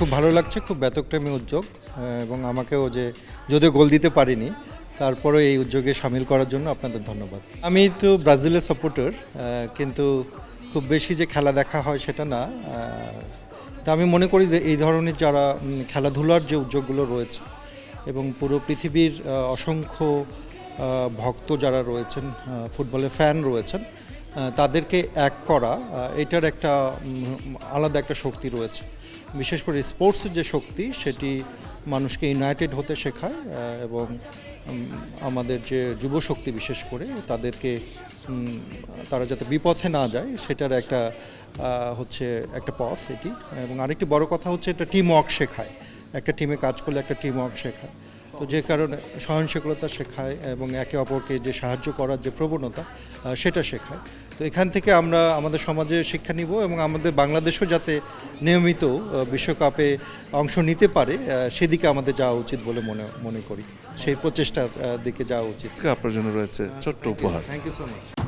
খুব ভালো লাগছে, খুব ব্যতিক্রমী উদ্যোগ এবং আমাকেও যে যদিও গোল দিতে পারিনি তারপরে এই উদ্যোগে সামিল করার জন্য আপনাদের ধন্যবাদ। আমি তো ব্রাজিলের সাপোর্টার, কিন্তু খুব বেশি যে খেলা দেখা হয় সেটা না। তা আমি মনে করি যে এই ধরনের যারা খেলাধুলার যে উদ্যোগগুলো রয়েছে এবং পুরো পৃথিবীর অসংখ্য ভক্ত যারা রয়েছেন, ফুটবলের ফ্যান রয়েছেন, তাদেরকে এক করা, এটার একটা আলাদা একটা শক্তি রয়েছে। বিশেষ করে স্পোর্টসের যে শক্তি সেটি মানুষকে ইউনাইটেড হতে শেখায় এবং আমাদের যে যুব শক্তি বিশেষ করে তাদেরকে তারা যাতে বিপথে না যায় সেটার একটা হচ্ছে একটা পথ এটি। এবং আরেকটি বড় কথা হচ্ছে এটা টিম ওয়ার্ক শেখায়, একটা টিমে কাজ করলে একটা টিম ওয়ার্ক শেখায়, তো যে কারণে সহনশীলতা শেখায় এবং একে অপরকে যে সাহায্য করার যে প্রবণতা সেটা শেখায়। তো এখান থেকে আমরা আমাদের সমাজে শিক্ষা নিব এবং আমাদের বাংলাদেশও যাতে নিয়মিত বিশ্বকাপে অংশ নিতে পারে সেদিকে আমাদের যাওয়া উচিত বলে মনে করি, সেই প্রচেষ্টার দিকে যাওয়া উচিত। আপনার জন্য রয়েছে ছোট্ট উপহার। Thank you so much.